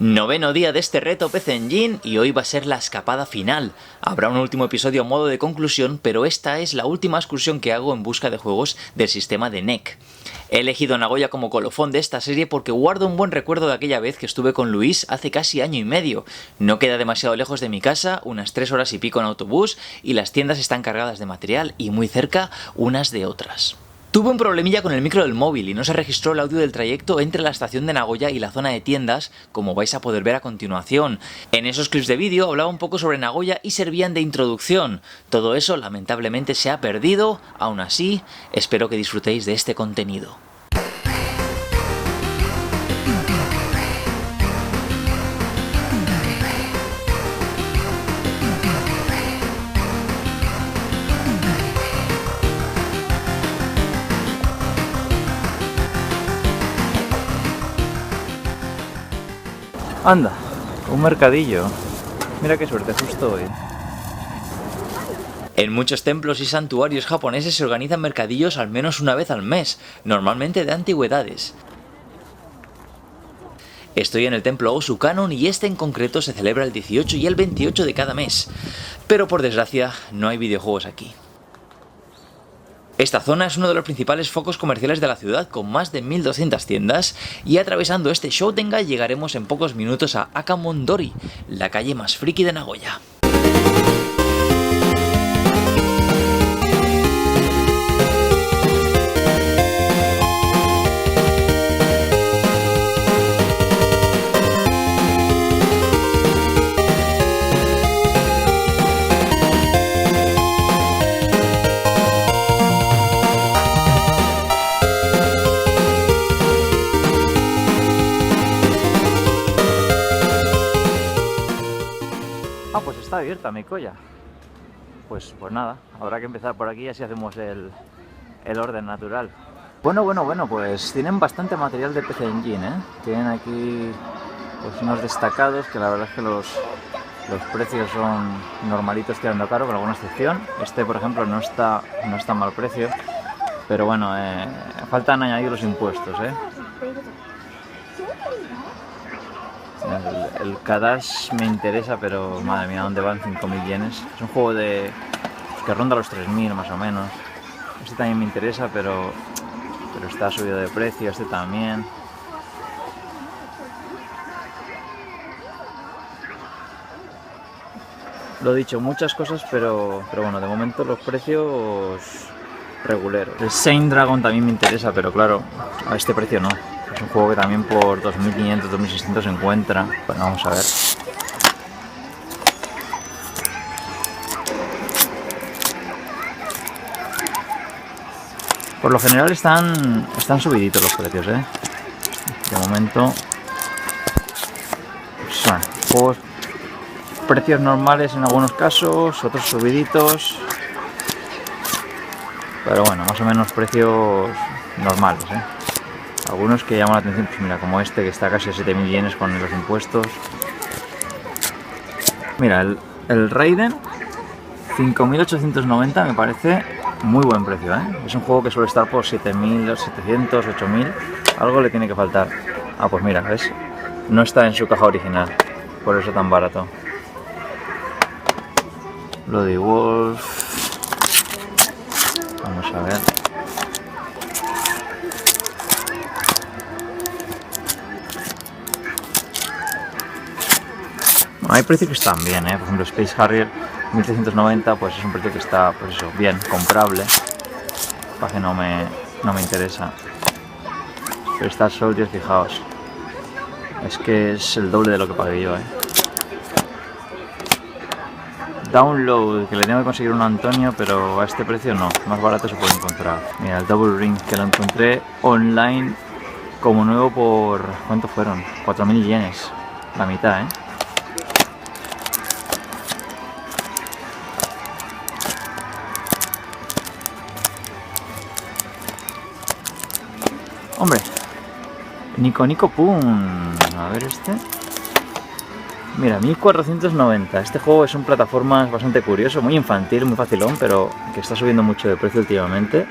Noveno día de este reto PC Engine y hoy va a ser la escapada final. Habrá un último episodio a modo de conclusión, pero esta es la última excursión que hago en busca de juegos del sistema de NEC. He elegido Nagoya como colofón de esta serie porque guardo un buen recuerdo de aquella vez que estuve con Luis hace casi año y medio. No queda demasiado lejos de mi casa, unas 3 horas y pico en autobús, y las tiendas están cargadas de material y muy cerca unas de otras. Tuve un problemilla con el micro del móvil y no se registró el audio del trayecto entre la estación de Nagoya y la zona de tiendas, como vais a poder ver a continuación. En esos clips de vídeo hablaba un poco sobre Nagoya y servían de introducción. Todo eso lamentablemente se ha perdido, aún así, espero que disfrutéis de este contenido. Anda, un mercadillo. Mira qué suerte, justo hoy. En muchos templos y santuarios japoneses se organizan mercadillos al menos una vez al mes, normalmente de antigüedades. Estoy en el templo Osukanon y este en concreto se celebra el 18 y el 28 de cada mes. Pero por desgracia, no hay videojuegos aquí. Esta zona es uno de los principales focos comerciales de la ciudad, con más de 1200 tiendas, y atravesando este Shoutengai llegaremos en pocos minutos a Akamon-dori, la calle más friki de Nagoya. Pues está abierta Mikoya. Pues nada, habrá que empezar por aquí y así hacemos el orden natural. Bueno, pues tienen bastante material de PC Engine, ¿eh? Tienen aquí pues unos destacados que la verdad es que los precios son normalitos tirando caro, con alguna excepción. Este, por ejemplo, no está mal precio, pero bueno, faltan añadir los impuestos, ¿eh? El Kadash me interesa, pero madre mía, ¿dónde van 5.000 yenes? Es un juego que ronda los 3.000 más o menos. Este también me interesa, pero está subido de precio, este también. Lo dicho, muchas cosas, pero bueno, de momento los precios reguleros. El Saint Dragon también me interesa, pero claro, a este precio no. Es un juego que también por 2.500, 2.600 se encuentra. Bueno, vamos a ver. Por lo general están subiditos los precios, ¿eh? De momento son juegos, precios normales en algunos casos, otros subiditos. Pero bueno, más o menos precios normales, ¿eh? Algunos que llaman la atención, pues mira, como este que está casi a 7.000 yenes con los impuestos. Mira, el Raiden 5.890 me parece muy buen precio, ¿eh? Es un juego que suele estar por 7.700, 8.000, algo le tiene que faltar. Ah, pues mira, ¿ves? No está en su caja original, por eso tan barato. Bloody Wolf. Vamos a ver. Hay precios que están bien, por ejemplo Space Harrier 1390, pues es un precio que está, pues eso, bien, comprable, para que no me interesa. Pero Star Soldier, fijaos, es que es el doble de lo que pagué yo, Download, que le tengo que conseguir un Antonio, pero a este precio no, más barato se puede encontrar. Mira, el Double Ring, que lo encontré online como nuevo por, ¿cuánto fueron? 4.000 yenes, la mitad, Hombre, Nico Pum. A ver este. Mira, 1490. Este juego es un plataformas bastante curioso, muy infantil, muy facilón, pero que está subiendo mucho de precio últimamente.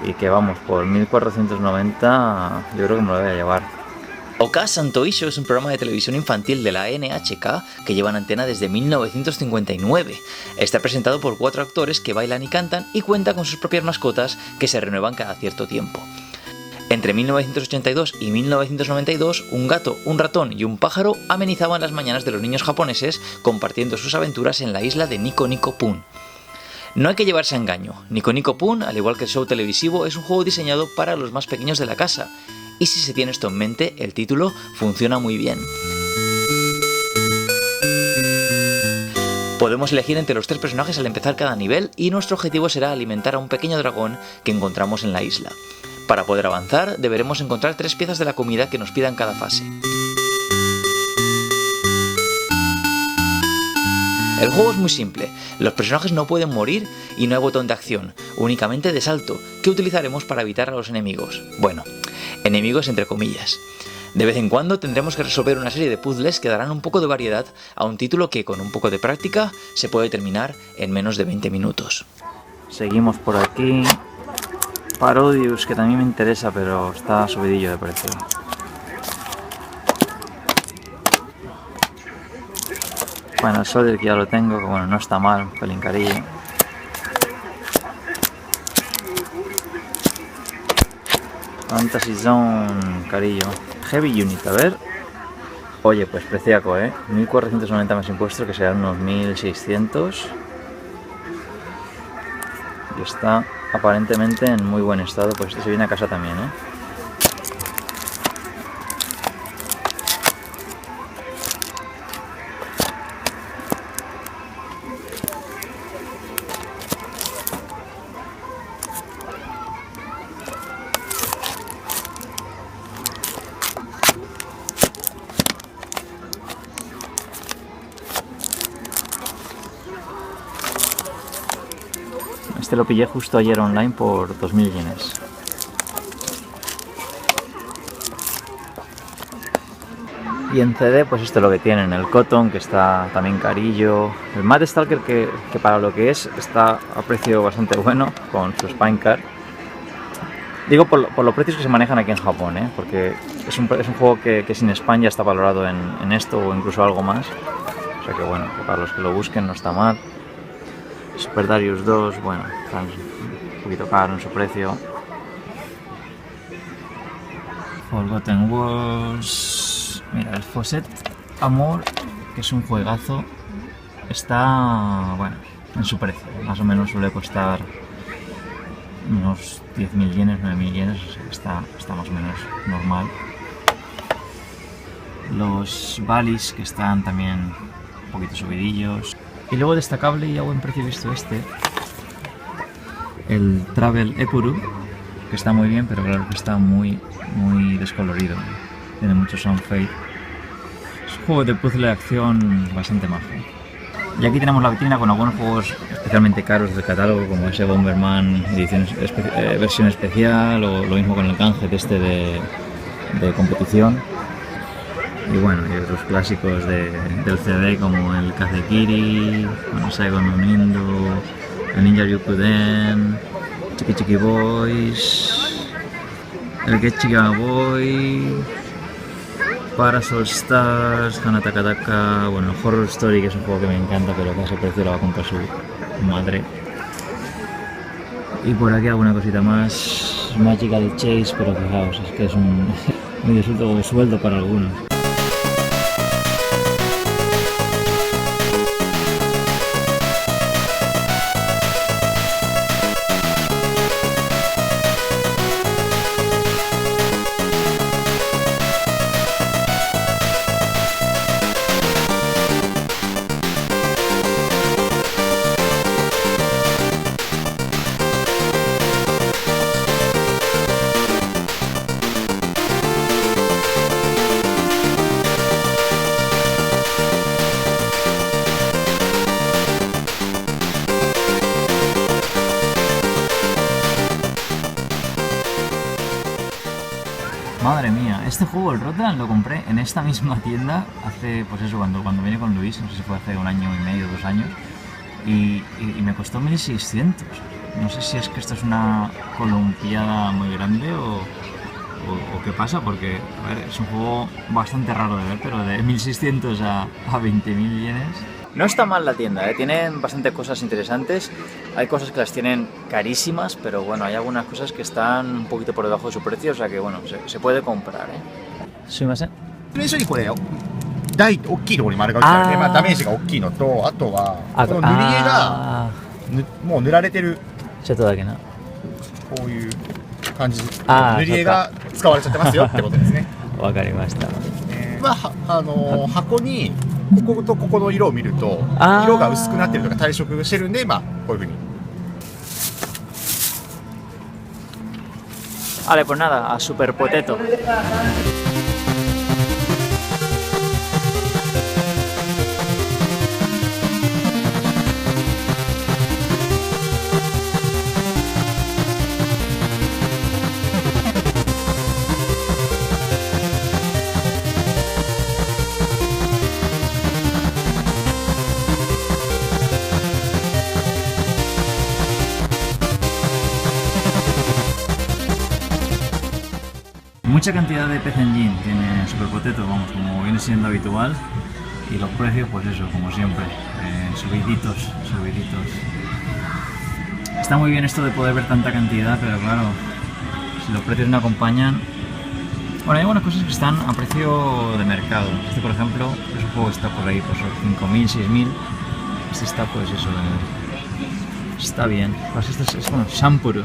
Y que vamos, por 1490 yo creo que me lo voy a llevar. Oka Santoisho es un programa de televisión infantil de la NHK que lleva en antena desde 1959. Está presentado por 4 actores que bailan y cantan y cuenta con sus propias mascotas que se renuevan cada cierto tiempo. Entre 1982 y 1992, un gato, un ratón y un pájaro amenizaban las mañanas de los niños japoneses compartiendo sus aventuras en la isla de Nico Nico Pun. No hay que llevarse a engaño, Nico Nico Pun, al igual que el show televisivo, es un juego diseñado para los más pequeños de la casa. Y si se tiene esto en mente, el título funciona muy bien. Podemos elegir entre los 3 personajes al empezar cada nivel y nuestro objetivo será alimentar a un pequeño dragón que encontramos en la isla. Para poder avanzar, deberemos encontrar 3 piezas de la comida que nos pida en cada fase. El juego es muy simple, los personajes no pueden morir y no hay botón de acción, únicamente de salto, que utilizaremos para evitar a los enemigos. Bueno, enemigos entre comillas. De vez en cuando tendremos que resolver una serie de puzzles que darán un poco de variedad a un título que con un poco de práctica se puede terminar en menos de 20 minutos. Seguimos por aquí. Parodius, que también me interesa, pero está subidillo de precio. Bueno, el Soldier que ya lo tengo, que bueno, no está mal, un pelín carillo. Fantasy Zone, carillo. Heavy Unit, a ver. Oye, pues preciaco, 1490 más impuestos, que serán unos 1600. Y está aparentemente en muy buen estado, pues este se viene a casa también, Este lo pillé justo ayer online por 2000 yenes. Y en CD, pues esto es lo que tienen, el Cotton, que está también carillo. El Mad Stalker, que para lo que es, está a precio bastante bueno, con su Spine Card. Digo por los precios que se manejan aquí en Japón, porque es un juego que sin España ya está valorado en esto o incluso algo más. O sea que bueno, que para los que lo busquen no está mal. Super Darius 2, bueno, está un poquito caro en su precio. Forgotten Wars. Mira, el Fawcett Amor, que es un juegazo, está, bueno, en su precio. Más o menos suele costar unos 10.000 yenes, 9.000 yenes, o sea que está más o menos normal. Los Valis, que están también un poquito subidillos. Y luego destacable y a buen precio visto el Travel Epuru, que está muy bien, pero claro que está muy descolorido, tiene mucho sound fade. Es un juego de puzzle de acción bastante majo. Y aquí tenemos la vitrina con algunos juegos especialmente caros del catálogo, como ese Bomberman versión especial, o lo mismo con el canje de competición. Y bueno, y otros clásicos del CD como el Kazekiri, Saigon no Nindo, el Ninja Ryukuden, Chiki Chiki Boys, el Getchiga Boy, Parasol Stars, Hanatakataka, bueno, Horror Story, que es un juego que me encanta, pero que a ese precio lo va a comprar su madre. Y por aquí alguna cosita más, Magical Chase, pero fijaos, es que es un medio sueldo para algunos. Madre mía, este juego, el Rotterdam, lo compré en esta misma tienda hace, pues eso, cuando vine con Luis, no sé si fue hace 1 año y medio, 2 años, y me costó 1.600. No sé si es que esto es una columpiada muy grande o o qué pasa, porque a ver, es un juego bastante raro de ver, pero de 1.600 a 20.000 yenes. No está mal la tienda, tienen bastante cosas interesantes. Hay cosas que las tienen carísimas, pero bueno, hay algunas cosas que están un poquito por debajo de su precio, o sea que bueno, se puede comprar. ¿Sumimasen? 最初にこれ大きいところに丸が打ってあるね、まあ、ダメージが大きいのと、あとはこの塗り絵がもう塗られてるちょっとだけなこういう感じ、塗り絵が使われちゃってますよってことですね。わかりました。箱にこことここの色を見ると色が薄くなってるとか退色してるんで、まあこういう風に。Vale, pues nada, a Super Potato. Mucha cantidad de PC Engine tiene Super Potato, vamos, como viene siendo habitual, y los precios, pues eso, como siempre, subiditos. Está muy bien esto de poder ver tanta cantidad, pero claro, si los precios no acompañan... Bueno, hay algunas cosas que están a precio de mercado. Este, por ejemplo, es un juego que está por ahí, pues 5.000, 6.000. Este está, pues eso, está bien. Pues este es bueno, Sampuru,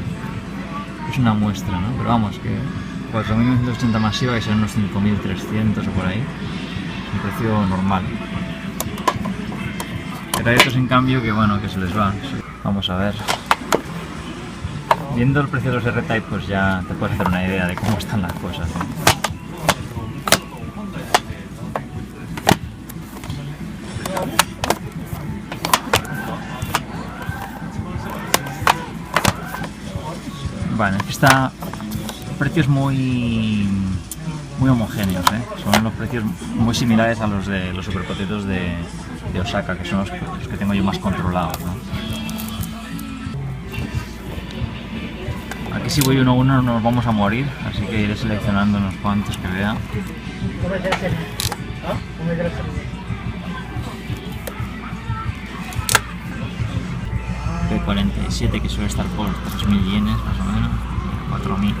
es una muestra, ¿no? Pero vamos, que 4.980 masiva, que son unos 5.300 o por ahí, un precio normal. Pero hay otros en cambio que bueno, que se les va. Vamos a ver. Viendo el precio de los R-Type, pues ya te puedes hacer una idea de cómo están las cosas, ¿no? Vale, aquí está. Precios muy homogéneos, son los precios muy similares a los de los Super Potatoes de Osaka, que son los que tengo yo más controlados, ¿no? Aquí si voy uno a uno nos vamos a morir, así que iré seleccionando unos cuantos que vea. P47, que suele estar por 3.000 yenes más o menos, 4.000.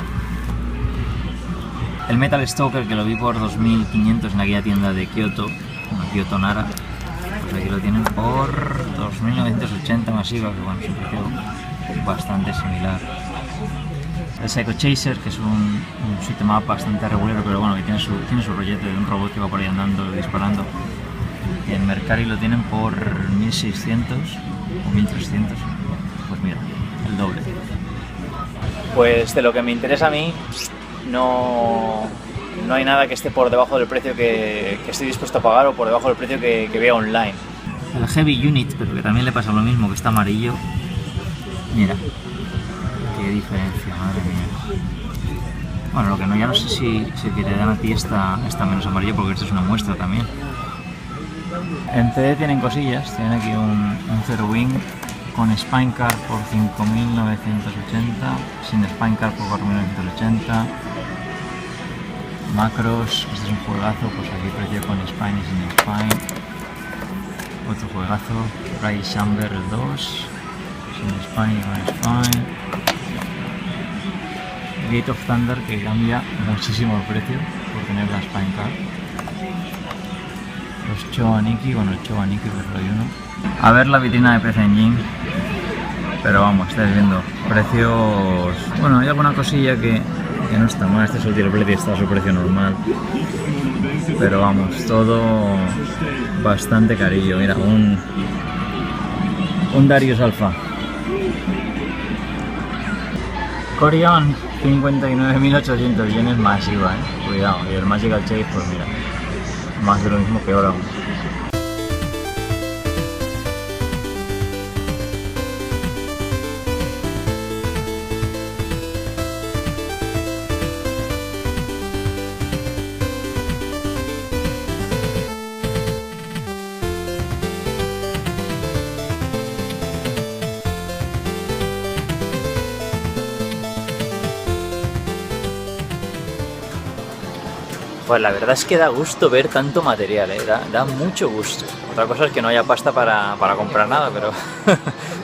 El Metal Stalker, que lo vi por 2.500 en aquella tienda de Kyoto, Kyoto Nara, pues aquí lo tienen por 2.980 masiva, que bueno, es un precio bastante similar. El Psycho Chaser, que es un shoot'em up bastante regular, pero bueno, que tiene su rollete de un robot que va por ahí andando, disparando. Y en Mercari lo tienen por 1.600 o 1.300, pues mira, el doble. Pues de lo que me interesa a mí, no hay nada que esté por debajo del precio que estoy dispuesto a pagar o por debajo del precio que veo online. El Heavy Unit, pero que también le pasa lo mismo, que está amarillo. Mira, qué diferencia, madre mía. Bueno, lo que no, ya no sé si que te dan a ti está menos amarillo, porque esto es una muestra también. En CD tienen cosillas, tienen aquí un Zero Wing con Spinecart por 5.980, sin Spinecart por 4.980. Macros, este es un juegazo, pues aquí precio con Spine y sin Spine. Otro juegazo, Ray Chamber el 2, sin Spine y con Spine. Gate of Thunder, que cambia muchísimo el precio por tener la Spinecart. Los Choaniki, bueno, el Choaniki que hay uno. A ver la vitrina de PC Engine, pero vamos, estáis viendo precios. Bueno, hay alguna cosilla que no está mal. Este es el Ultimate y está a su precio normal, pero vamos, todo bastante carillo. Mira, un Darius Alpha Corion, 59.800 yenes masiva, cuidado. Y el Magical Chase, pues mira, más de lo mismo, peor aún. Pues la verdad es que da gusto ver tanto material, da mucho gusto. Otra cosa es que no haya pasta para comprar nada,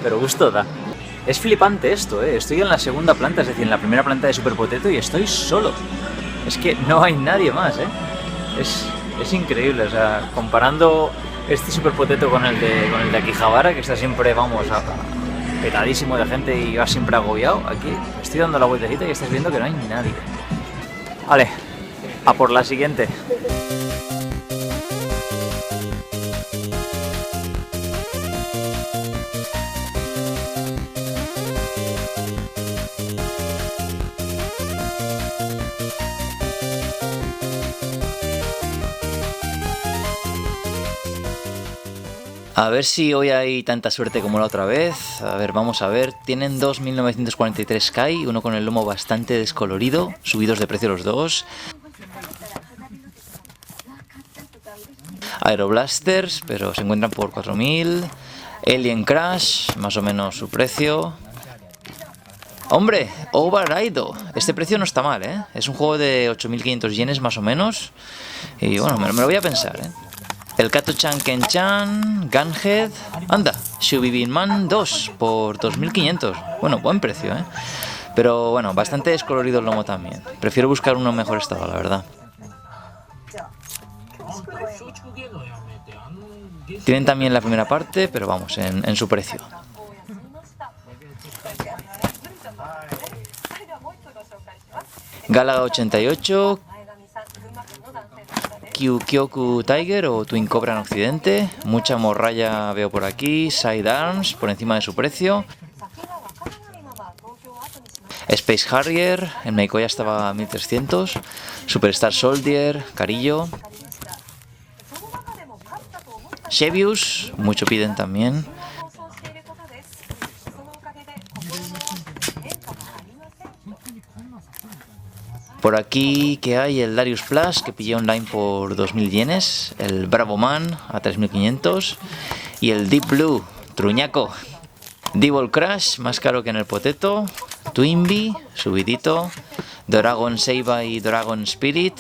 pero gusto da. Es flipante esto, estoy en la segunda planta, es decir, en la primera planta de Super Potato y estoy solo. Es que no hay nadie más, Es increíble, o sea, comparando este Super Potato con el de Akihabara, que está siempre, vamos, petadísimo de gente y va siempre agobiado, aquí estoy dando la vueltecita y estás viendo que no hay nadie. Vale, a por la siguiente. A ver si hoy hay tanta suerte como la otra vez. A ver, vamos a ver. Tienen dos 1943 Sky, uno con el lomo bastante descolorido, subidos de precio los dos. Aeroblasters, pero se encuentran por 4.000. Alien Crash, más o menos su precio. ¡Hombre! Overraido. Este precio no está mal, Es un juego de 8.500 yenes más o menos. Y bueno, me lo voy a pensar, El Kato-chan Ken-chan, Gunhead, anda, Shubibin Man 2 por 2.500. Bueno, buen precio, Pero bueno, bastante descolorido el lomo también. Prefiero buscar uno en mejor estado, la verdad. Tienen también la primera parte, pero vamos, en su precio. Galaga 88, Kyukyoku Tiger o Twin Cobra en Occidente, mucha morralla veo por aquí, Sidearms por encima de su precio. Space Harrier, en Meikoya estaba a 1.300, Superstar Soldier, Carillo. Shevius, mucho piden también. Por aquí que hay el Darius Plus, que pillé online por 2.000 yenes, el Bravo Man a 3.500 y el Deep Blue, truñaco. Devil Crash, más caro que en el Potato, Twinbee, subidito, Dragon Seiba y Dragon Spirit,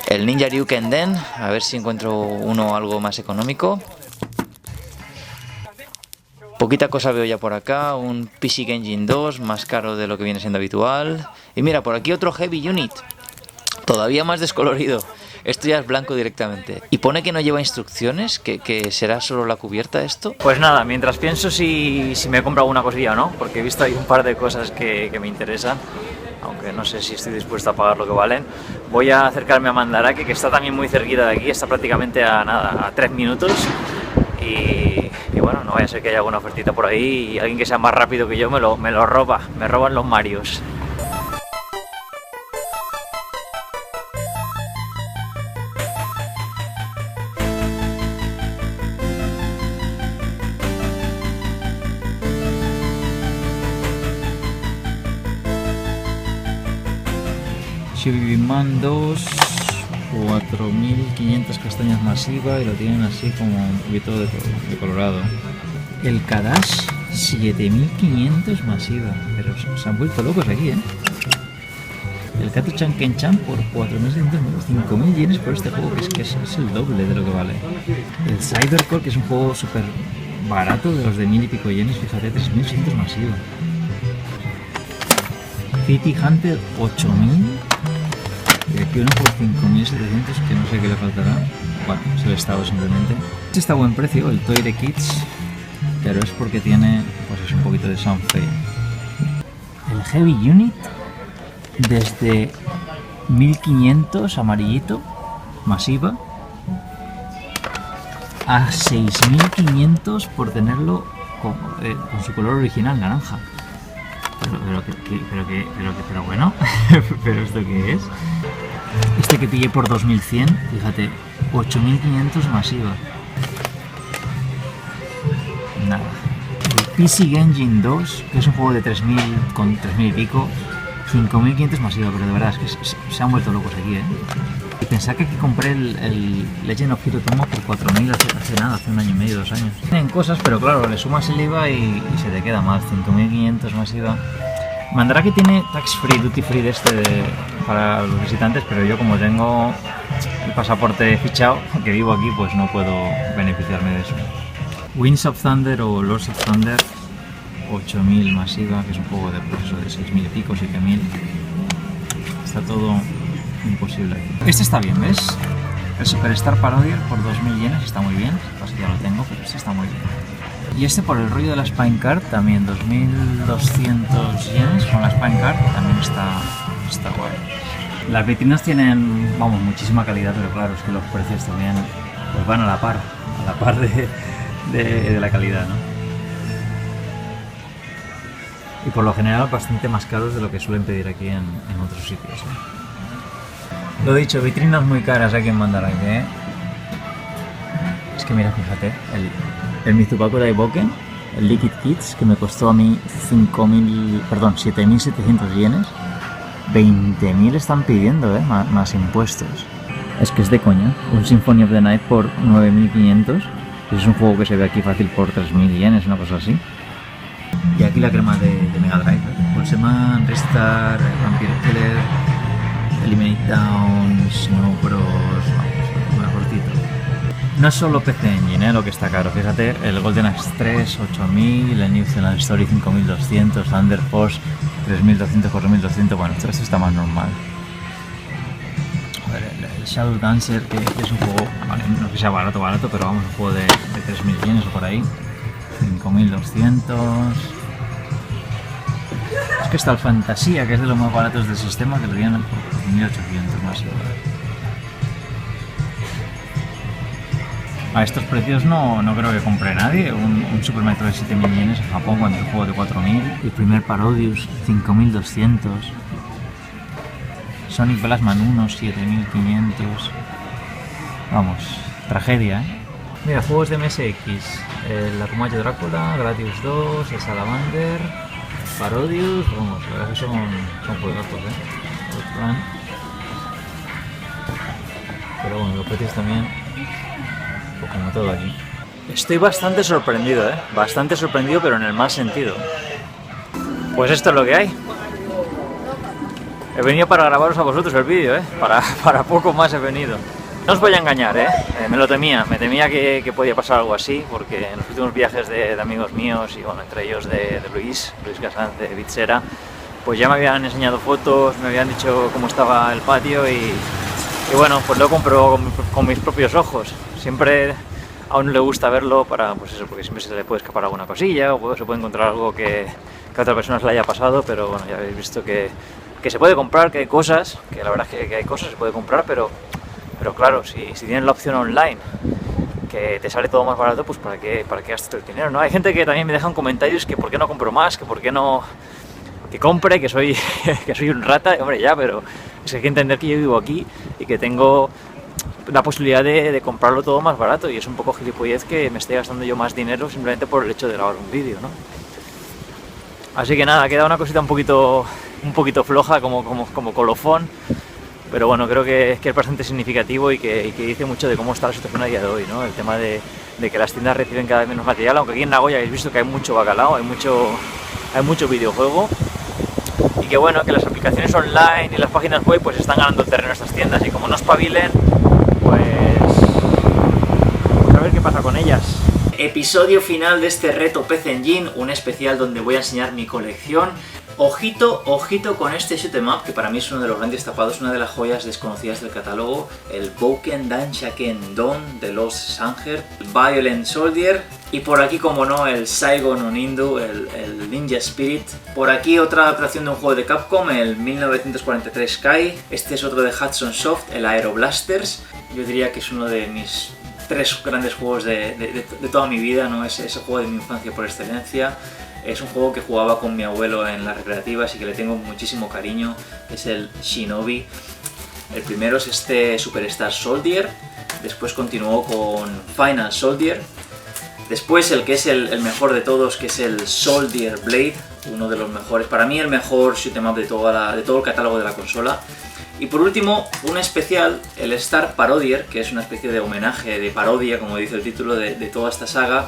el Ninja Ryuken Den, a ver si encuentro uno algo más económico. Poquita cosa veo ya por acá, un PC Engine 2, más caro de lo que viene siendo habitual. Y mira, por aquí otro Heavy Unit, todavía más descolorido. Esto ya es blanco directamente. Y pone que no lleva instrucciones, que será solo la cubierta esto. Pues nada, mientras pienso si me he comprado alguna cosilla o no, porque he visto ahí un par de cosas que me interesan, aunque no sé si estoy dispuesto a pagar lo que valen. Voy a acercarme a Mandarake, que está también muy cerquita de aquí, está prácticamente a 3 minutos. Y bueno, no vaya a ser que haya alguna ofertita por ahí y alguien que sea más rápido que yo me lo roba, me roban los Marios. Shubibin Man 2, 4.500 castañas masiva y lo tienen así como un poquito de colorado. El Kadash 7.500 masiva, pero se han vuelto locos aquí, El Kato-chan Ken-chan por 4.600, 5.000 yenes por este juego, que es el doble de lo que vale. El Cybercore, que es un juego súper barato, de los de 1.000 y pico yenes, fíjate, 3.800 masiva. City Hunter 8.000. Y aquí uno por 5.700, que no sé qué le faltará. Bueno, es el estado simplemente. Este está a buen precio, el Toire Kids, pero es porque tiene, pues es un poquito de sound fade. El Heavy Unit, desde 1.500 amarillito, masiva, a 6.500 por tenerlo con su color original, naranja. Pero bueno, ¿pero esto qué es? Este que pillé por 2.100, fíjate, 8.500 masiva. Nada. El PC Engine 2, que es un juego de 3.000 con 3.000 y pico, 5.500 masiva, pero de verdad es que se han vuelto locos aquí, Y pensaba que aquí compré el Legend of Hero Tomo por 4.000 hace un año y medio, 2 años. Tienen cosas, pero claro, le sumas el IVA y se te queda mal. 5.500 masiva. Mandarake tiene tax free, duty free para los visitantes, pero yo como tengo el pasaporte fichado, que vivo aquí, pues no puedo beneficiarme de eso. Winds of Thunder o Lords of Thunder, 8000 masiva, que es un juego de proceso de 6000 y pico, 7000. Está todo imposible aquí. Este está bien, ¿ves? El Superstar Parodier por 2000 yenes está muy bien, casi ya lo tengo, pero este está muy bien. Y este por el rollo de la Spine Card también, 2200 yenes con la Spine Card, también está guay. Las vitrinas tienen, vamos, muchísima calidad, pero claro, es que los precios también pues van a la par de la calidad, ¿no? Y por lo general bastante más caros de lo que suelen pedir aquí en otros sitios, ¿eh? Lo dicho, vitrinas muy caras aquí en Mandarake, ¿eh? Es que mira, fíjate, el Mizupaku Daiboken, el Liquid Kids, que me costó a mí 7.700 yenes, 20.000 están pidiendo, más impuestos. Es que es de coña, un Symphony of the Night por 9.500, es un juego que se ve aquí fácil por 3.000 yenes, una cosa así. Y aquí la crema de Mega Drive, Pulseman, Restart, Vampire Killer, Eliminate Down, Snow Bros, vamos, mejorcito. No es solo PC Engine, lo que está caro, fíjate, el Golden Axe 3, 8000, el New Zealand Story 5200, Thunder Force 3200, 4200, bueno, esto está más normal. A ver, el Shadow Dancer, que es un juego, vale, no es que sea barato, pero vamos, un juego de 3000 yenes o por ahí, 5200. Es que está el Fantasía, que es de los más baratos del sistema, que lo dieron por 1800 más. A estos precios no creo que compre nadie. Un Super Metroid de 7000 yenes en Japón cuando es un juego de 4000. El primer Parodius, 5200. Sonic Blastman 1, 7500. Vamos, tragedia, ¿eh? Mira, juegos de MSX. El Akumayo Drácula, Gradius 2, el Salamander, Parodius. Vamos, la verdad que son juegazos, ¿eh? Pero bueno, los precios también, pues como todo aquí. Estoy bastante sorprendido, bastante sorprendido, pero en el mal sentido. Pues esto es lo que hay. He venido para grabaros a vosotros el vídeo, para poco más he venido. No os voy a engañar, me temía que podía pasar algo así, porque en los últimos viajes de amigos míos, y bueno, entre ellos de Luis Casán, de Bitsera, pues ya me habían enseñado fotos, me habían dicho cómo estaba el patio y bueno, pues lo compro con mis propios ojos. Siempre a uno le gusta verlo pues eso, porque siempre se le puede escapar alguna cosilla, o se puede encontrar algo que a otra persona se le haya pasado, pero bueno, ya habéis visto que se puede comprar, que hay cosas, que la verdad es que hay cosas, se puede comprar, pero claro, si tienes la opción online, que te sale todo más barato, pues ¿para qué gastas el dinero, no? Hay gente que también me dejan comentarios que por qué no compro más, que por qué no... que compre, que soy un rata, hombre, ya, pero es que hay que entender que yo vivo aquí y que tengo la posibilidad de comprarlo todo más barato, y es un poco gilipollez que me esté gastando yo más dinero simplemente por el hecho de grabar un vídeo, ¿no? Así que nada, queda una cosita un poquito floja como colofón, pero bueno, creo que es bastante significativo y que dice mucho de cómo está la situación a día de hoy, ¿no? El tema de que las tiendas reciben cada vez menos material, aunque aquí en Nagoya habéis visto que hay mucho bacalao, hay mucho videojuego, y que bueno, que las aplicaciones online y las páginas web pues están ganando terreno a estas tiendas, y como no espabilen, pues a ver qué pasa con ellas. Episodio final de este reto PC Engine, un especial donde voy a enseñar mi colección. Ojito con este shoot'em up, que para mí es uno de los grandes tapados, una de las joyas desconocidas del catálogo, el Bouken Danshaken Don de los Sanger, Violent Soldier, y por aquí, como no, el Saigon Onindu, el Ninja Spirit. Por aquí otra adaptación de un juego de Capcom, el 1943 Sky. Este es otro de Hudson Soft, el Aero Blasters. Yo diría que es uno de mis 3 grandes juegos de toda mi vida, ¿no? Es ese juego de mi infancia por excelencia. Es un juego que jugaba con mi abuelo en las recreativas y que le tengo muchísimo cariño. Es el Shinobi. El primero es este Superstar Soldier. Después continuó con Final Soldier. Después el que es el mejor de todos, que es el Soldier Blade. Uno de los mejores, para mí el mejor shoot'em up de todo el catálogo de la consola. Y por último, un especial, el Star Parodier, que es una especie de homenaje, de parodia, como dice el título, de toda esta saga.